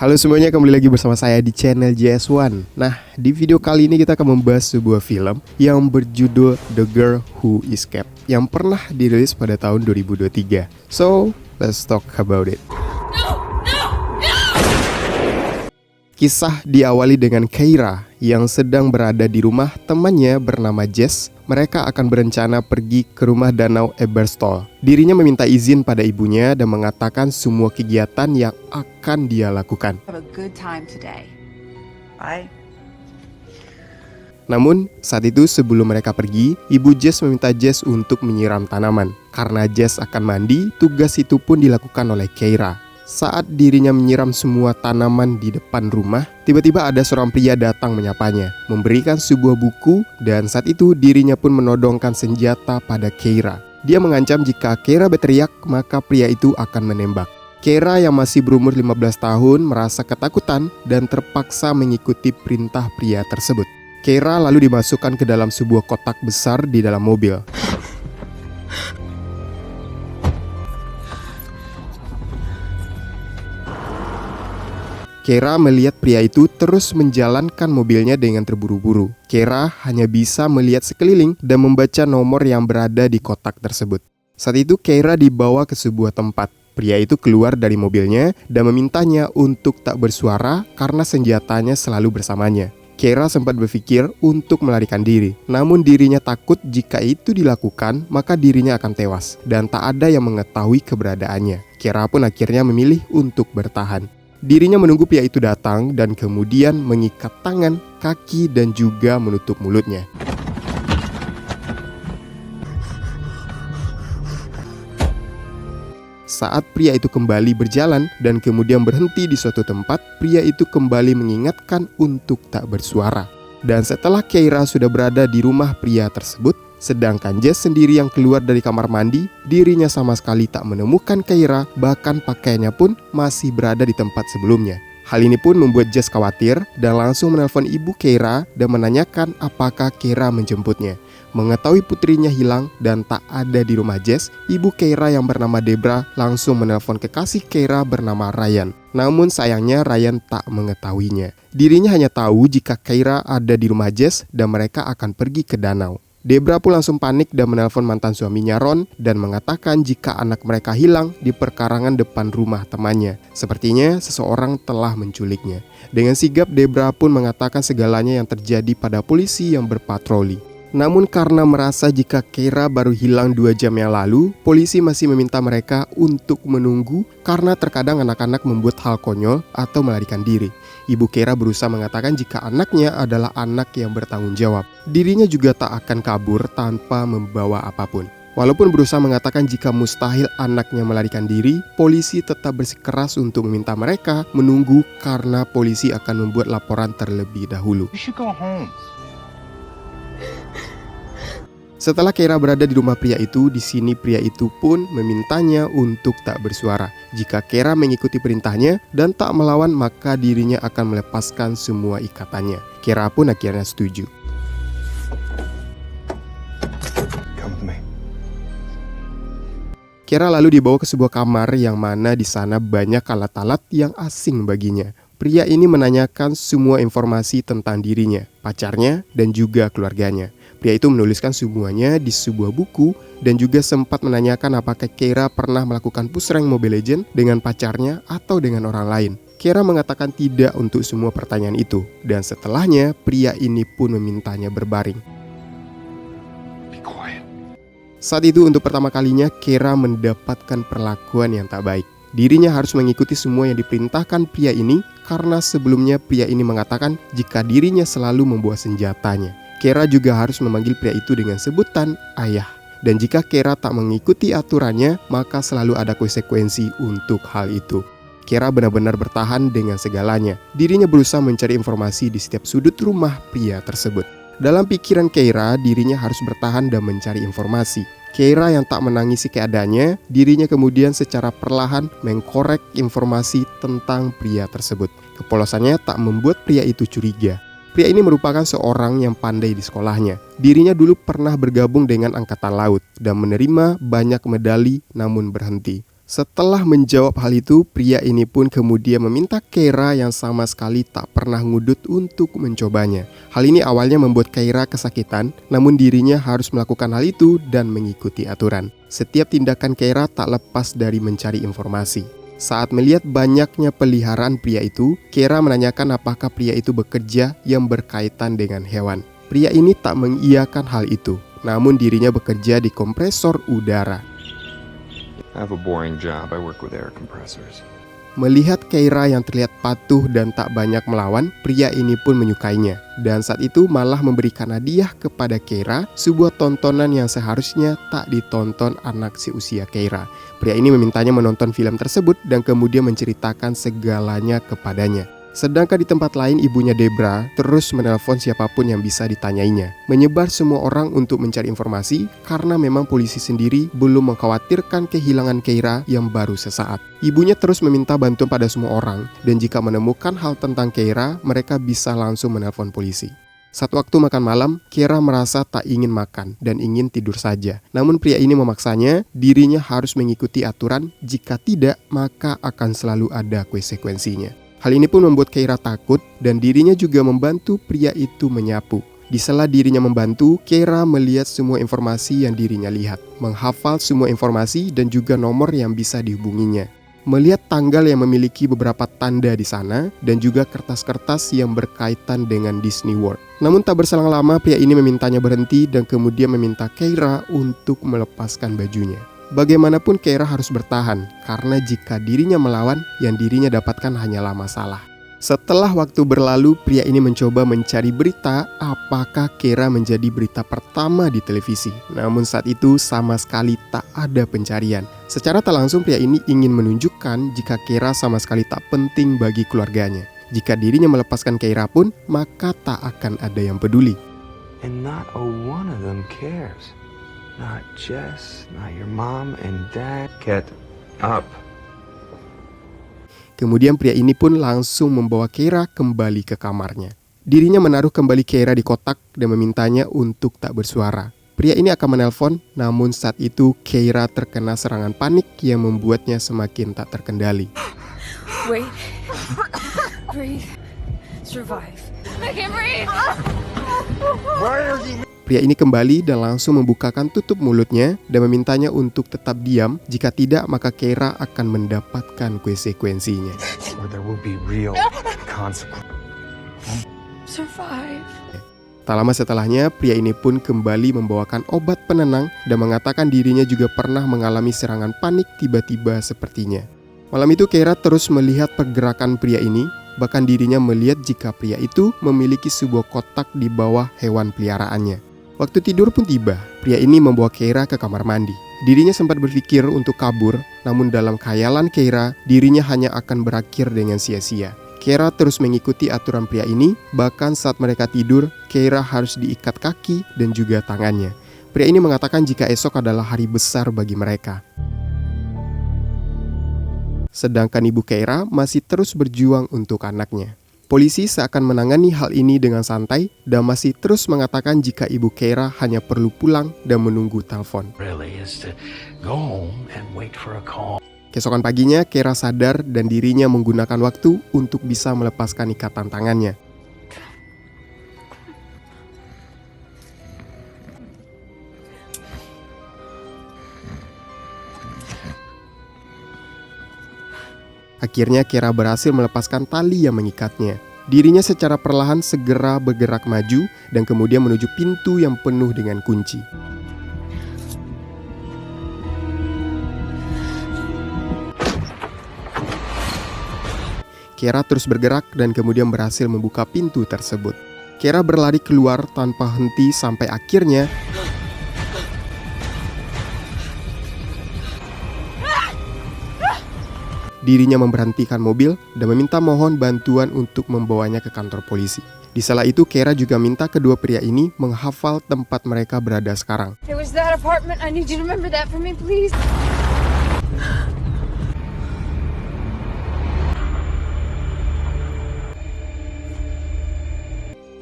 Halo semuanya, kembali lagi bersama saya di channel JS1. Nah, di video kali ini kita akan membahas sebuah film yang berjudul The Girl Who Escaped yang pernah dirilis pada tahun 2023. So, let's talk about it. Kisah diawali dengan Keira yang sedang berada di rumah temannya bernama Jess. Mereka akan berencana pergi ke rumah danau Eberstall. Dirinya meminta izin pada ibunya dan mengatakan semua kegiatan yang akan dia lakukan. Namun, saat itu sebelum mereka pergi, ibu Jess meminta Jess untuk menyiram tanaman. Karena Jess akan mandi, tugas itu pun dilakukan oleh Keira. Saat dirinya menyiram semua tanaman di depan rumah, tiba-tiba ada seorang pria datang menyapanya, memberikan sebuah buku, dan saat itu dirinya pun menodongkan senjata pada Keira. Dia mengancam jika Keira berteriak, maka pria itu akan menembak. Keira yang masih berumur 15 tahun merasa ketakutan dan terpaksa mengikuti perintah pria tersebut. Keira lalu dimasukkan ke dalam sebuah kotak besar di dalam mobil. Keira melihat pria itu terus menjalankan mobilnya dengan terburu-buru. Keira hanya bisa melihat sekeliling dan membaca nomor yang berada di kotak tersebut. Saat itu Keira dibawa ke sebuah tempat. Pria itu keluar dari mobilnya dan memintanya untuk tak bersuara karena senjatanya selalu bersamanya. Keira sempat berpikir untuk melarikan diri, namun dirinya takut jika itu dilakukan maka dirinya akan tewas dan tak ada yang mengetahui keberadaannya. Keira pun akhirnya memilih untuk bertahan. Dirinya menunggu pria itu datang dan kemudian mengikat tangan, kaki, dan juga menutup mulutnya. Saat pria itu kembali berjalan dan kemudian berhenti di suatu tempat, pria itu kembali mengingatkan untuk tak bersuara. Dan setelah Keira sudah berada di rumah pria tersebut, sedangkan Jess sendiri yang keluar dari kamar mandi, dirinya sama sekali tak menemukan Keira, bahkan pakaiannya pun masih berada di tempat sebelumnya. Hal ini pun membuat Jess khawatir dan langsung menelpon ibu Keira dan menanyakan apakah Keira menjemputnya. Mengetahui putrinya hilang dan tak ada di rumah Jess, ibu Keira yang bernama Debra langsung menelpon kekasih Keira bernama Ryan. Namun sayangnya Ryan tak mengetahuinya. Dirinya hanya tahu jika Keira ada di rumah Jess dan mereka akan pergi ke danau. Debra pun langsung panik dan menelpon mantan suaminya Ron dan mengatakan jika anak mereka hilang di perkarangan depan rumah temannya. Sepertinya seseorang telah menculiknya. Dengan sigap Debra pun mengatakan segalanya yang terjadi pada polisi yang berpatroli. Namun karena merasa jika Keira baru hilang 2 jam yang lalu, polisi masih meminta mereka untuk menunggu karena terkadang anak-anak membuat hal konyol atau melarikan diri. Ibu Keira berusaha mengatakan jika anaknya adalah anak yang bertanggung jawab. Dirinya juga tak akan kabur tanpa membawa apapun. Walaupun berusaha mengatakan jika mustahil anaknya melarikan diri, polisi tetap bersikeras untuk meminta mereka menunggu karena polisi akan membuat laporan terlebih dahulu. Setelah Keira berada di rumah pria itu, di sini pria itu pun memintanya untuk tak bersuara. Jika Keira mengikuti perintahnya dan tak melawan, maka dirinya akan melepaskan semua ikatannya. Keira pun akhirnya setuju. Keira lalu dibawa ke sebuah kamar yang mana di sana banyak alat-alat yang asing baginya. Pria ini menanyakan semua informasi tentang dirinya, pacarnya, dan juga keluarganya. Pria itu menuliskan semuanya di sebuah buku dan juga sempat menanyakan apakah Keira pernah melakukan push rank Mobile Legends dengan pacarnya atau dengan orang lain. Keira mengatakan tidak untuk semua pertanyaan itu dan setelahnya pria ini pun memintanya berbaring. Saat itu untuk pertama kalinya Keira mendapatkan perlakuan yang tak baik. Dirinya harus mengikuti semua yang diperintahkan pria ini karena sebelumnya pria ini mengatakan jika dirinya selalu membawa senjatanya. Keira juga harus memanggil pria itu dengan sebutan ayah. Dan jika Keira tak mengikuti aturannya, maka selalu ada konsekuensi untuk hal itu. Keira benar-benar bertahan dengan segalanya. Dirinya berusaha mencari informasi di setiap sudut rumah pria tersebut. Dalam pikiran Keira, dirinya harus bertahan dan mencari informasi. Keira yang tak menangisi keadaannya, dirinya kemudian secara perlahan mengkorek informasi tentang pria tersebut. Kepolosannya tak membuat pria itu curiga. Pria ini merupakan seorang yang pandai di sekolahnya. Dirinya dulu pernah bergabung dengan Angkatan Laut dan menerima banyak medali namun berhenti. Setelah menjawab hal itu, pria ini pun kemudian meminta Keira yang sama sekali tak pernah ngudut untuk mencobanya. Hal ini awalnya membuat Keira kesakitan, namun dirinya harus melakukan hal itu dan mengikuti aturan. Setiap tindakan Keira tak lepas dari mencari informasi. Saat melihat banyaknya peliharaan pria itu, Keira menanyakan apakah pria itu bekerja yang berkaitan dengan hewan. Pria ini tak mengiyakan hal itu, namun dirinya bekerja di kompresor udara. I have a boring job. I work with air compressors. Melihat Keira yang terlihat patuh dan tak banyak melawan, pria ini pun menyukainya. Dan saat itu malah memberikan hadiah kepada Keira, sebuah tontonan yang seharusnya tak ditonton anak seusia Keira. Pria ini memintanya menonton film tersebut dan kemudian menceritakan segalanya kepadanya. Sedangkan di tempat lain, ibunya Debra terus menelpon siapapun yang bisa ditanyainya, menyebar semua orang untuk mencari informasi karena memang polisi sendiri belum mengkhawatirkan kehilangan Keira yang baru sesaat. Ibunya terus meminta bantuan pada semua orang, dan jika menemukan hal tentang Keira, mereka bisa langsung menelpon polisi. Saat waktu makan malam, Keira merasa tak ingin makan dan ingin tidur saja. Namun pria ini memaksanya, dirinya harus mengikuti aturan, jika tidak maka akan selalu ada konsekuensinya. Hal ini pun membuat Keira takut dan dirinya juga membantu pria itu menyapu. Di sela dirinya membantu, Keira melihat semua informasi yang dirinya lihat, menghafal semua informasi dan juga nomor yang bisa dihubunginya. Melihat tanggal yang memiliki beberapa tanda di sana dan juga kertas-kertas yang berkaitan dengan Disney World. Namun tak berselang lama pria ini memintanya berhenti dan kemudian meminta Keira untuk melepaskan bajunya. Bagaimanapun Keira harus bertahan, karena jika dirinya melawan, yang dirinya dapatkan hanyalah masalah. Setelah waktu berlalu, pria ini mencoba mencari berita apakah Keira menjadi berita pertama di televisi. Namun saat itu sama sekali tak ada pencarian. Secara tak langsung pria ini ingin menunjukkan jika Keira sama sekali tak penting bagi keluarganya. Jika dirinya melepaskan Keira pun, maka tak akan ada yang peduli. And not a one of them cares. Not Jess, not your mom and dad. Get up. Kemudian pria ini pun langsung membawa Keira kembali ke kamarnya. Dirinya menaruh kembali Keira di kotak dan memintanya untuk tak bersuara. Pria ini akan menelpon, namun saat itu Keira terkena serangan panik yang membuatnya semakin tak terkendali. Wait. Breathe. Survive. I can't breathe. Pria ini kembali dan langsung membukakan tutup mulutnya dan memintanya untuk tetap diam, jika tidak maka Keira akan mendapatkan konsekuensinya. Or there will be real consequences. Survive. Tak lama setelahnya, pria ini pun kembali membawakan obat penenang dan mengatakan dirinya juga pernah mengalami serangan panik tiba-tiba sepertinya. Malam itu Keira terus melihat pergerakan pria ini, bahkan dirinya melihat jika pria itu memiliki sebuah kotak di bawah hewan peliharaannya. Waktu tidur pun tiba, pria ini membawa Keira ke kamar mandi. Dirinya sempat berpikir untuk kabur, namun dalam khayalan Keira, dirinya hanya akan berakhir dengan sia-sia. Keira terus mengikuti aturan pria ini, bahkan saat mereka tidur, Keira harus diikat kaki dan juga tangannya. Pria ini mengatakan jika esok adalah hari besar bagi mereka. Sedangkan ibu Keira masih terus berjuang untuk anaknya. Polisi seakan menangani hal ini dengan santai dan masih terus mengatakan jika ibu Keira hanya perlu pulang dan menunggu telepon. Keesokan paginya, Keira sadar dan dirinya menggunakan waktu untuk bisa melepaskan ikatan tangannya. Akhirnya Keira berhasil melepaskan tali yang mengikatnya. Dirinya secara perlahan segera bergerak maju dan kemudian menuju pintu yang penuh dengan kunci. Keira terus bergerak dan kemudian berhasil membuka pintu tersebut. Keira berlari keluar tanpa henti sampai akhirnya dirinya memberhentikan mobil dan meminta mohon bantuan untuk membawanya ke kantor polisi. Di sela itu, Keira juga minta kedua pria ini menghafal tempat mereka berada sekarang. It was that apartment. I need you to remember that for me, please.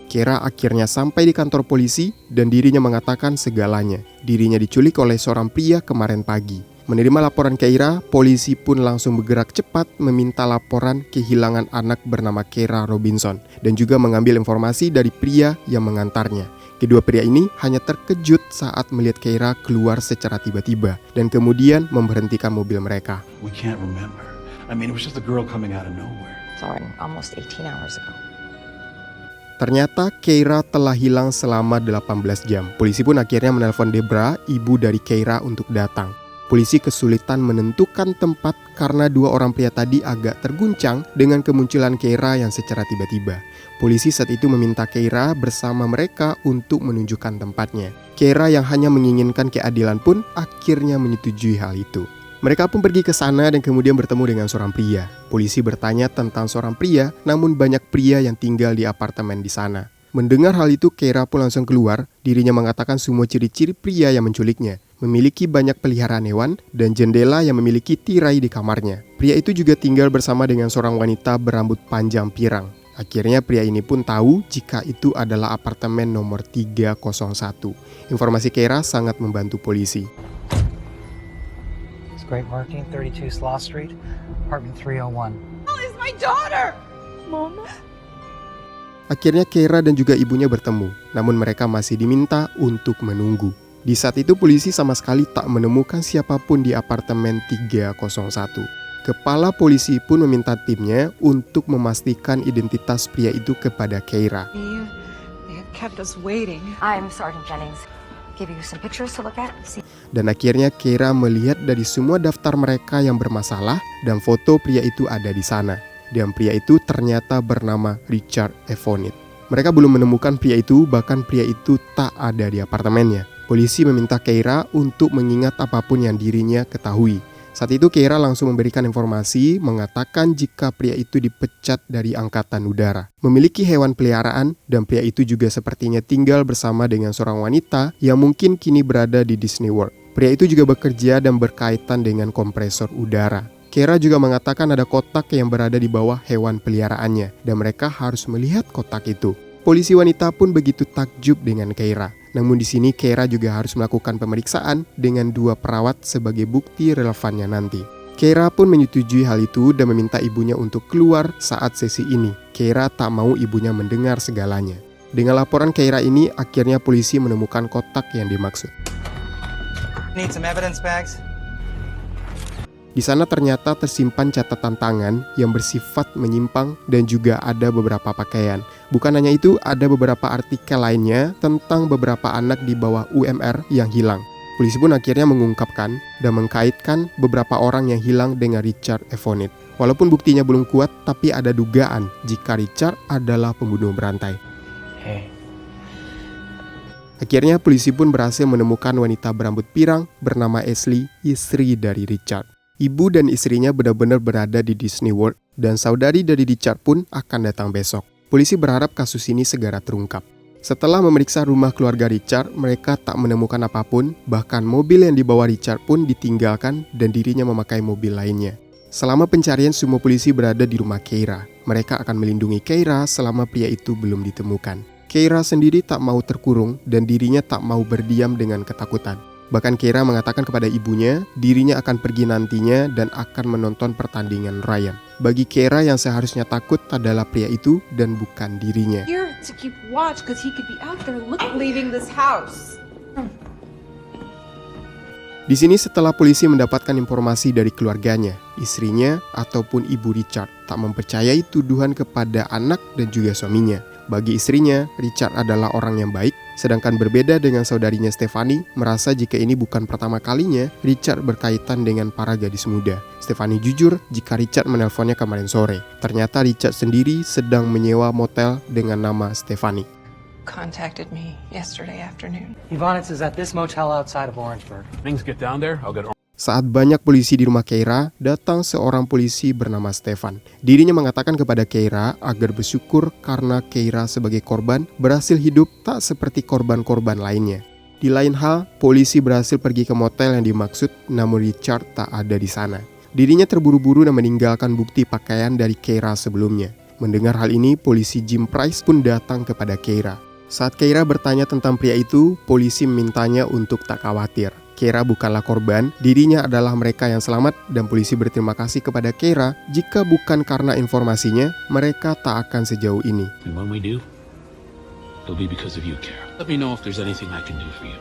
Keira akhirnya sampai di kantor polisi dan dirinya mengatakan segalanya. Dirinya diculik oleh seorang pria kemarin pagi. Menerima laporan Keira, polisi pun langsung bergerak cepat meminta laporan kehilangan anak bernama Keira Robinson dan juga mengambil informasi dari pria yang mengantarnya. Kedua pria ini hanya terkejut saat melihat Keira keluar secara tiba-tiba dan kemudian memberhentikan mobil mereka. We can't remember. I mean, it was just a girl coming out of nowhere. Sorry, almost 18 hours ago. Ternyata Keira telah hilang selama 18 jam. Polisi pun akhirnya menelpon Debra, ibu dari Keira, untuk datang. Polisi kesulitan menentukan tempat karena dua orang pria tadi agak terguncang dengan kemunculan Keira yang secara tiba-tiba. Polisi saat itu meminta Keira bersama mereka untuk menunjukkan tempatnya. Keira yang hanya menginginkan keadilan pun akhirnya menyetujui hal itu. Mereka pun pergi ke sana dan kemudian bertemu dengan seorang pria. Polisi bertanya tentang seorang pria, namun banyak pria yang tinggal di apartemen di sana. Mendengar hal itu, Keira pun langsung keluar. Dirinya mengatakan semua ciri-ciri pria yang menculiknya. Memiliki banyak peliharaan hewan dan jendela yang memiliki tirai di kamarnya. Pria itu juga tinggal bersama dengan seorang wanita berambut panjang pirang. Akhirnya pria ini pun tahu jika itu adalah apartemen nomor 301. Informasi Keira sangat membantu polisi. It's Great Marketing, 32 Slough Street, apartment 301. Is my daughter! Mama? Akhirnya Keira dan juga ibunya bertemu, namun mereka masih diminta untuk menunggu. Di saat itu polisi sama sekali tak menemukan siapapun di apartemen 301. Kepala polisi pun meminta timnya untuk memastikan identitas pria itu kepada Keira. They have kept us waiting. I'm Sergeant Jennings. Give you some pictures to look at. Dan akhirnya Keira melihat dari semua daftar mereka yang bermasalah dan foto pria itu ada di sana. Dan pria itu ternyata bernama Richard Evonit. Mereka belum menemukan pria itu, bahkan pria itu tak ada di apartemennya. Polisi meminta Keira untuk mengingat apapun yang dirinya ketahui. Saat itu Keira langsung memberikan informasi mengatakan jika pria itu dipecat dari Angkatan Udara, memiliki hewan peliharaan, dan pria itu juga sepertinya tinggal bersama dengan seorang wanita yang mungkin kini berada di Disney World. Pria itu juga bekerja dan berkaitan dengan kompresor udara. Keira juga mengatakan ada kotak yang berada di bawah hewan peliharaannya dan mereka harus melihat kotak itu. Polisi wanita pun begitu takjub dengan Keira. Namun di sini Keira juga harus melakukan pemeriksaan dengan 2 perawat sebagai bukti relevannya nanti. Keira pun menyetujui hal itu dan meminta ibunya untuk keluar saat sesi ini. Keira tak mau ibunya mendengar segalanya. Dengan laporan Keira ini, akhirnya polisi menemukan kotak yang dimaksud. Need some evidence bags? Di sana ternyata tersimpan catatan tangan yang bersifat menyimpang dan juga ada beberapa pakaian. Bukan hanya itu, ada beberapa artikel lainnya tentang beberapa anak di bawah UMR yang hilang. Polisi pun akhirnya mengungkapkan dan mengkaitkan beberapa orang yang hilang dengan Richard Evonit. Walaupun buktinya belum kuat, tapi ada dugaan jika Richard adalah pembunuh berantai. Hey. Akhirnya polisi pun berhasil menemukan wanita berambut pirang bernama Ashley, istri dari Richard. Ibu dan istrinya benar-benar berada di Disney World dan saudari dari Richard pun akan datang besok. Polisi berharap kasus ini segera terungkap. Setelah memeriksa rumah keluarga Richard, mereka tak menemukan apapun, bahkan mobil yang dibawa Richard pun ditinggalkan dan dirinya memakai mobil lainnya. Selama pencarian, semua polisi berada di rumah Keira. Mereka akan melindungi Keira selama pria itu belum ditemukan. Keira sendiri tak mau terkurung dan dirinya tak mau berdiam dengan ketakutan. Bahkan Keira mengatakan kepada ibunya, dirinya akan pergi nantinya dan akan menonton pertandingan Ryan. Bagi Keira yang seharusnya takut adalah pria itu dan bukan dirinya. Here to keep watch because he could be out there leaving this house. Di sini setelah polisi mendapatkan informasi dari keluarganya, istrinya ataupun ibu Richard tak mempercayai tuduhan kepada anak dan juga suaminya. Bagi istrinya, Richard adalah orang yang baik, sedangkan berbeda dengan saudarinya Stephanie, merasa jika ini bukan pertama kalinya Richard berkaitan dengan para gadis muda. Stephanie jujur jika Richard menelponnya kemarin sore. Ternyata Richard sendiri sedang menyewa motel dengan nama Stephanie. Contacted me yesterday afternoon. Evonitz is at this motel outside of Orangeburg. Things get down there, I'll get. Saat banyak polisi di rumah Keira, datang seorang polisi bernama Stefan. Dirinya mengatakan kepada Keira agar bersyukur karena Keira sebagai korban berhasil hidup tak seperti korban-korban lainnya. Di lain hal, polisi berhasil pergi ke motel yang dimaksud, namun Richard tak ada di sana. Dirinya terburu-buru dan meninggalkan bukti pakaian dari Keira sebelumnya. Mendengar hal ini, polisi Jim Price pun datang kepada Keira. Saat Keira bertanya tentang pria itu, polisi memintanya untuk tak khawatir. Keira bukanlah korban, dirinya adalah mereka yang selamat dan polisi berterima kasih kepada Keira. Jika bukan karena informasinya, mereka tak akan sejauh ini. And when we do, it'll be because of you, Kara. Let me know if there's anything I can do for you.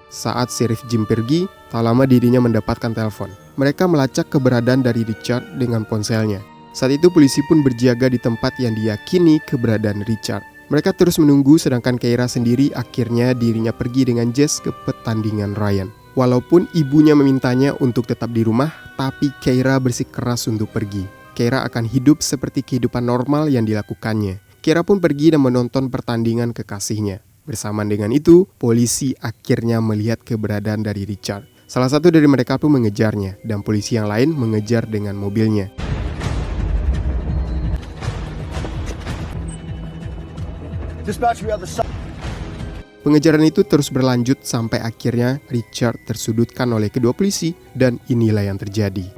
Saat Sheriff Jim pergi, tak lama dirinya mendapatkan telepon. Mereka melacak keberadaan dari Richard dengan ponselnya. Saat itu polisi pun berjaga di tempat yang diyakini keberadaan Richard. Mereka terus menunggu sedangkan Keira sendiri akhirnya dirinya pergi dengan Jess ke pertandingan Ryan. Walaupun ibunya memintanya untuk tetap di rumah, tapi Keira bersikeras untuk pergi. Keira akan hidup seperti kehidupan normal yang dilakukannya. Keira pun pergi dan menonton pertandingan kekasihnya. Bersamaan dengan itu, polisi akhirnya melihat keberadaan dari Richard. Salah satu dari mereka pun mengejarnya, dan polisi yang lain mengejar dengan mobilnya. Pengejaran itu terus berlanjut sampai akhirnya Richard tersudutkan oleh kedua polisi, dan inilah yang terjadi.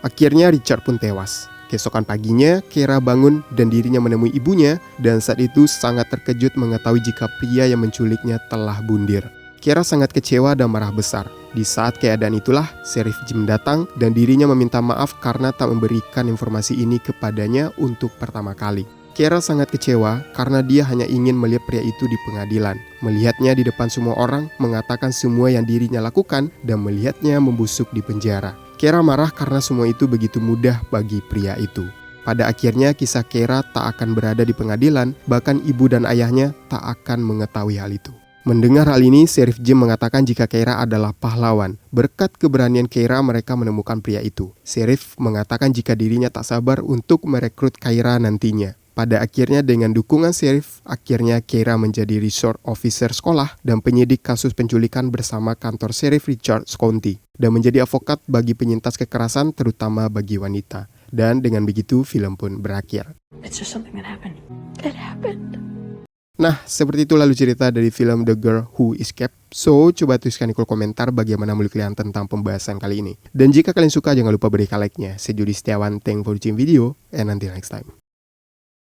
Akhirnya Richard pun tewas. Keesokan paginya, Keira bangun dan dirinya menemui ibunya, dan saat itu sangat terkejut mengetahui jika pria yang menculiknya telah bundir. Keira sangat kecewa dan marah besar. Di saat keadaan itulah, Sheriff Jim datang dan dirinya meminta maaf karena tak memberikan informasi ini kepadanya untuk pertama kali. Keira sangat kecewa karena dia hanya ingin melihat pria itu di pengadilan, melihatnya di depan semua orang, mengatakan semua yang dirinya lakukan, dan melihatnya membusuk di penjara. Keira marah karena semua itu begitu mudah bagi pria itu. Pada akhirnya kisah Keira tak akan berada di pengadilan, bahkan ibu dan ayahnya tak akan mengetahui hal itu. Mendengar hal ini, Sheriff Jim mengatakan jika Keira adalah pahlawan. Berkat keberanian Keira, mereka menemukan pria itu. Sheriff mengatakan jika dirinya tak sabar untuk merekrut Keira nantinya. Pada akhirnya dengan dukungan Sheriff, akhirnya Keira menjadi resort officer sekolah dan penyidik kasus penculikan bersama kantor Sheriff Richard County, dan menjadi advokat bagi penyintas kekerasan terutama bagi wanita. Dan dengan begitu film pun berakhir. It's just something that happened. It happened. Nah, seperti itu lalu cerita dari film The Girl Who Escaped. So, coba tuliskan di kolom komentar bagaimana menurut kalian tentang pembahasan kali ini. Dan jika kalian suka, jangan lupa berikan like-nya. Saya Jody Setiawan, thank for watching video, and until next time.